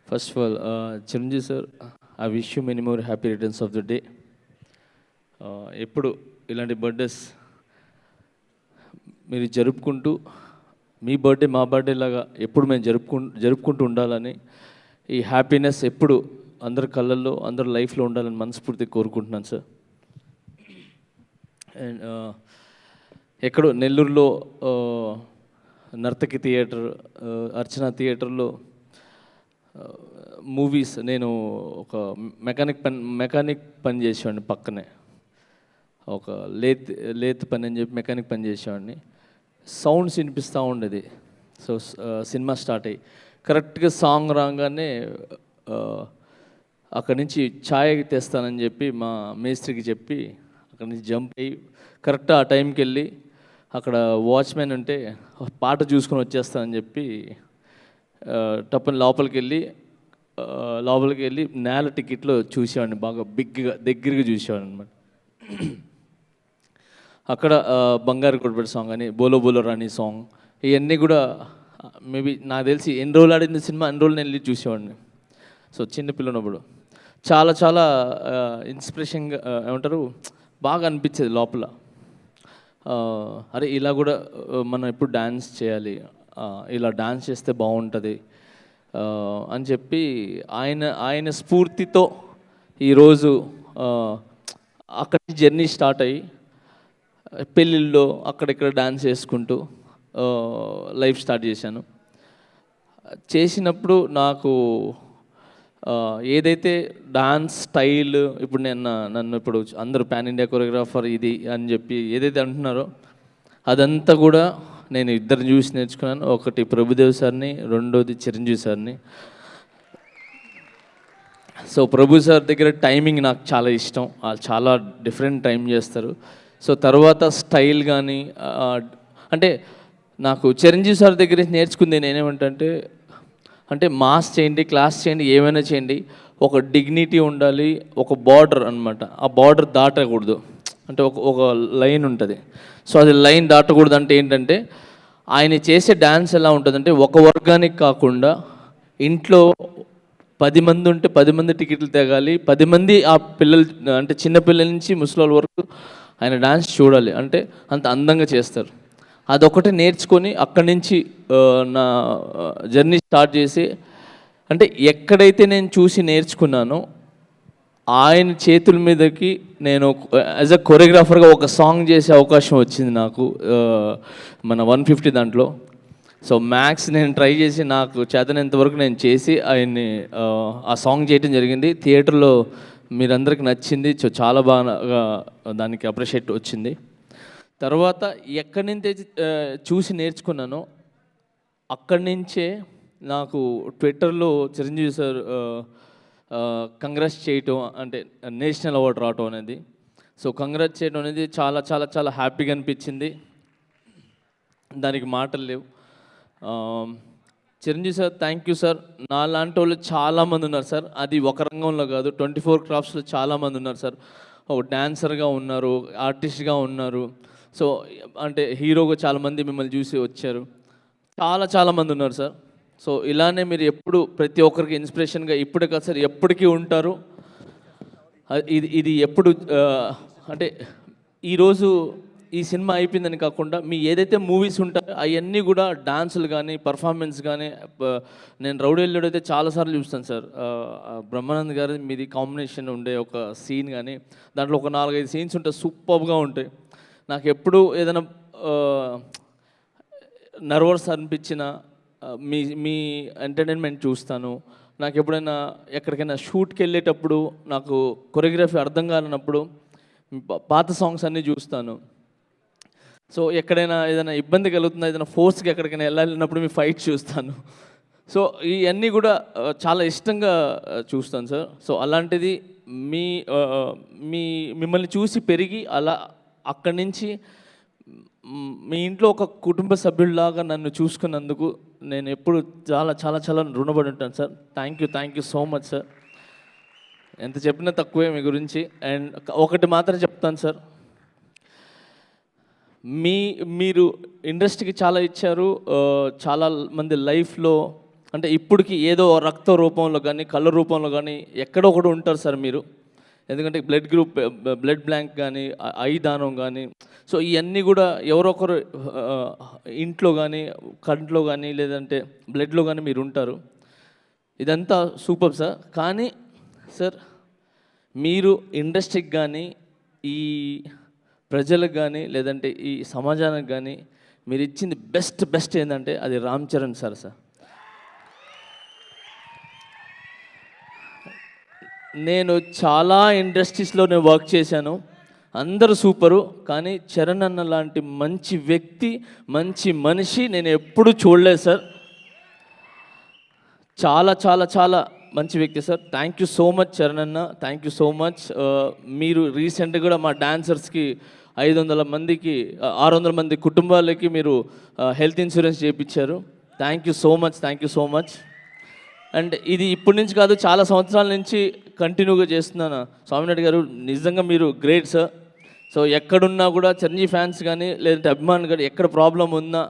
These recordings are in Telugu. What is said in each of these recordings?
First of all Chiranjeevi sir, I wish you many more happy returns of the day. ఎప్పుడు ఇలాంటి బర్త్డేస్ మీరు జరుపుకుంటూ, మీ బర్త్డే మా బర్త్డే లాగా ఎప్పుడు మేము జరుపుకుంటూ ఉండాలని, ఈ హ్యాపీనెస్ ఎప్పుడు అందరి కళ్ళల్లో అందరి లైఫ్లో ఉండాలని మనస్ఫూర్తిగా కోరుకుంటున్నాను సార్. అండ్ ఎక్కడో నెల్లూరులో నర్తకి థియేటర్, అర్చన థియేటర్లో మూవీస్, నేను ఒక మెకానిక్ పని చేసేవాడిని పక్కనే, ఒక లేత్ పని అని చెప్పి మెకానిక్ పని చేసేవాడిని. సౌండ్స్ వినిపిస్తూ ఉండేది. సో సినిమా స్టార్ట్ అయ్యి కరెక్ట్గా సాంగ్ రాగానే అక్కడి నుంచి ఛాయ్ తెస్తానని చెప్పి మా మేస్త్రికి చెప్పి అక్కడి నుంచి జంప్ అయ్యి కరెక్ట్ ఆ టైంకి వెళ్ళి అక్కడ వాచ్మెన్ ఉంటే పాట చూసుకొని వచ్చేస్తానని చెప్పి టప్పని లోపలికి వెళ్ళి నేల టికెట్లో చూసేవాడిని, బాగా బిగ్గా దగ్గరగా చూసేవాడిని అనమాట. అక్కడ బంగారు కొడబడి సాంగ్ అని, బోలో బోలో రాణి సాంగ్, ఇవన్నీ కూడా మేబీ నాకు తెలిసి ఎన్ని రోజులు ఆడింది సినిమా, అన్ని రోజులు నేను వెళ్ళి చూసేవాడిని. సో చిన్నపిల్లనప్పుడు చాలా చాలా ఇన్స్పిరేషన్గా ఏమంటారు, బాగా అనిపించేది లోపల. అరే ఇలా కూడా మనం ఎప్పుడు డ్యాన్స్ చేయాలి, ఇలా డ్యాన్స్ చేస్తే బాగుంటుంది అని చెప్పి ఆయన స్ఫూర్తితో ఈరోజు అక్కడి జర్నీ స్టార్ట్ అయ్యి పెళ్ళిళ్ళలో అక్కడిక్కడ డ్యాన్స్ చేసుకుంటూ లైఫ్ స్టార్ట్ చేశాను. చేసినప్పుడు నాకు ఏదైతే డాన్స్ స్టైల్, ఇప్పుడు నన్ను ఇప్పుడు అందరూ పాన్ ఇండియా కొరియోగ్రాఫర్ ఇది అని చెప్పి ఏదైతే అంటున్నారో అదంతా కూడా నేను ఇద్దరిని చూసి నేర్చుకున్నాను. ఒకటి ప్రభుదేవ్ సార్ని, రెండోది చిరంజీవి సార్ని. సో ప్రభు సార్ దగ్గర టైమింగ్ నాకు చాలా ఇష్టం, వాళ్ళు చాలా డిఫరెంట్ టైం చేస్తారు. సో తర్వాత స్టైల్ కానీ, అంటే నాకు చిరంజీవి సార్ దగ్గర నేర్చుకుంది నేనేమంటే, అంటే మాస్ చేయండి, క్లాస్ చేయండి, ఏమైనా చేయండి, ఒక డిగ్నిటీ ఉండాలి, ఒక బార్డర్ అనమాట. ఆ బార్డర్ దాటకూడదు, అంటే ఒక లైన్ ఉంటుంది. సో అది లైన్ దాటకూడదు అంటే ఏంటంటే, ఆయన చేసే డ్యాన్స్ ఎలా ఉంటుందంటే, ఒక వర్గానికి కాకుండా ఇంట్లో 10 మంది ఉంటే 10 మంది టికెట్లు తెగాలి, 10 మంది ఆ పిల్లలు, అంటే చిన్నపిల్లల నుంచి ముసలి వరకు ఆయన డ్యాన్స్ చూడాలి, అంటే అంత అందంగా చేస్తారు. అదొకటి నేర్చుకొని అక్కడి నుంచి నా జర్నీ స్టార్ట్ చేసి, అంటే ఎక్కడైతే నేను చూసి నేర్చుకున్నానో ఆయన చేతుల మీదకి నేను యాజ్ అ కొరియోగ్రాఫర్గా ఒక సాంగ్ చేసే అవకాశం వచ్చింది నాకు, మన 150 దాంట్లో. సో మ్యాక్స్ నేను ట్రై చేసి నాకు చేతనంత వరకు నేను చేసి ఆయన్ని ఆ సాంగ్ చేయడం జరిగింది. థియేటర్లో మీరందరికి నచ్చింది. సో చాలా బాగా దానికి అప్రిషియేట్ వచ్చింది. తర్వాత ఎక్కడి నుంచి చూసి నేర్చుకున్నానో అక్కడి నుంచే నాకు ట్విట్టర్లో చిరంజీవి సార్ కంగ్రాట్స్ చేయటం, అంటే నేషనల్ అవార్డు రావటం అనేది, సో కంగ్రాట్స్ చేయడం అనేది చాలా చాలా చాలా హ్యాపీగా అనిపించింది. దానికి మాటలు లేవు. Chiranjeevi sir, thank you sir. నా లాంటి వాళ్ళు చాలామంది ఉన్నారు సార్, అది ఒక రంగంలో కాదు, 24 క్రాఫ్ట్స్లో చాలామంది ఉన్నారు సార్. ఒక డాన్సర్గా ఉన్నారు, ఆర్టిస్ట్గా ఉన్నారు, సో అంటే హీరోగా చాలామంది మిమ్మల్ని చూసి వచ్చారు, చాలామంది ఉన్నారు సార్. సో ఇలానే మీరు ఎప్పుడు ప్రతి ఒక్కరికి ఇన్స్పిరేషన్గా ఇప్పుడే కాదు సార్, ఎప్పటికీ ఉంటారు. ఇది ఎప్పుడు అంటే ఈరోజు ఈ సినిమా అయిపోయిందని కాకుండా మీ ఏదైతే మూవీస్ ఉంటాయో అవన్నీ కూడా డాన్సులు కానీ పర్ఫార్మెన్స్ కానీ, నేను రౌడీ వెళ్ళాడు అయితే చాలాసార్లు చూస్తాను సార్. బ్రహ్మానంద్ గారి మీది కాంబినేషన్ ఉండే ఒక సీన్ కానీ, దాంట్లో ఒక 4-5 సీన్స్ ఉంటాయి, సూపర్గా ఉంటాయి. నాకు ఎప్పుడు ఏదైనా నర్వస్ అనిపించిన మీ ఎంటర్టైన్మెంట్ చూస్తాను. నాకు ఎప్పుడైనా ఎక్కడికైనా షూట్కి వెళ్ళేటప్పుడు నాకు కొరియోగ్రఫీ అర్థం కానప్పుడు పాత సాంగ్స్ అన్నీ చూస్తాను. సో ఎక్కడైనా ఏదైనా ఇబ్బంది కలుగుతుందా, ఏదైనా ఫోర్స్కి ఎక్కడికైనా వెళ్ళాలన్నప్పుడు మీ ఫైట్ చూస్తాను. సో ఇవన్నీ కూడా చాలా ఇష్టంగా చూస్తాను సార్. సో అలాంటిది మిమ్మల్ని చూసి పెరిగి అలా అక్కడి నుంచి మీ ఇంట్లో ఒక కుటుంబ సభ్యుల్లాగా నన్ను చూసుకున్నందుకు నేను ఎప్పుడు చాలా చాలా చాలా రుణపడి ఉంటాను sir. Thank you so much sir. ఎంత చెప్పినా తక్కువే మీ గురించి. అండ్ ఒకటి మాత్రం చెప్తాను సార్, మీరు ఇండస్ట్రీకి చాలా ఇచ్చారు, చాలా మంది లైఫ్లో అంటే ఇప్పటికి ఏదో రక్త రూపంలో కానీ కళ్ళ రూపంలో కానీ ఎక్కడో ఒకటి ఉంటారు సార్ మీరు. ఎందుకంటే బ్లడ్ గ్రూప్, బ్లడ్ బ్యాంక్ కానీ, ఐ దానం కానీ, సో ఇవన్నీ కూడా ఎవరో ఒకరు ఇంట్లో కానీ, కంట్లో కానీ, లేదంటే బ్లడ్లో కానీ మీరు ఉంటారు. ఇదంతా సూపర్ సార్. కానీ సార్ మీరు ఇండస్ట్రీకి కానీ, ఈ ప్రజలకు కానీ, లేదంటే ఈ సమాజానికి కానీ మీరు ఇచ్చింది బెస్ట్ ఏంటంటే అది రామ్ చరణ్ సార్. నేను చాలా ఇండస్ట్రీస్లో నేను వర్క్ చేశాను, అందరూ సూపరు. కానీ చరణ్ అన్న లాంటి మంచి వ్యక్తి, మంచి మనిషి నేను ఎప్పుడూ చూడలేదు సార్. చాలా చాలా చాలా మంచి వ్యక్తి sir. Thank you so much Charan అన్న, థ్యాంక్ యూ సో మచ్. మీరు రీసెంట్గా కూడా మా డాన్సర్స్కి 500 మందికి 600 మంది కుటుంబాలకి మీరు హెల్త్ ఇన్సూరెన్స్ చేయించారు. Thank you so much. And ఇది ఇప్పటి నుంచి కాదు, చాలా సంవత్సరాల నుంచి కంటిన్యూగా చేస్తున్నాను. స్వామినాయుడు గారు నిజంగా మీరు గ్రేట్ సార్. సో ఎక్కడున్నా కూడా చిరంజీవి ఫ్యాన్స్ కానీ, లేదంటే అభిమానులు కానీ ఎక్కడ ప్రాబ్లం ఉన్నా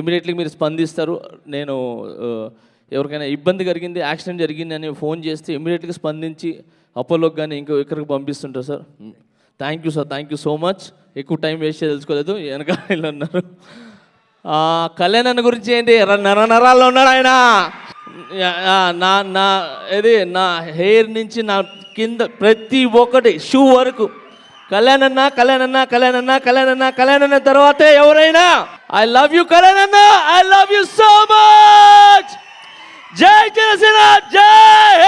ఇమీడియట్లీ మీరు స్పందిస్తారు. నేను ఎవరికైనా ఇబ్బంది కలిగింది, యాక్సిడెంట్ జరిగింది అని ఫోన్ చేస్తే ఇమీడియట్గా స్పందించి అపోలోకి కానీ ఇంకో ఎక్కడికి పంపిస్తుంటారు sir. Thank you sir, thank you so much. ఎక్కువ టైం వేస్ట్ తెలుసుకోలేదు, వెనకాల ఉన్నారు. కళ్యాణ్ అన్న గురించి ఏంటి, నరాల్లో ఉన్నాడు ఆయన. నా హెయిర్ నుంచి నా కింద ప్రతి ఒక్కటి షూ వరకు కళ్యాణ్ అన్న తర్వాతే ఎవరైనా. ఐ లవ్ యూ కళ్యాణ్ అన్న, I love you so much. జై జనసేన, జై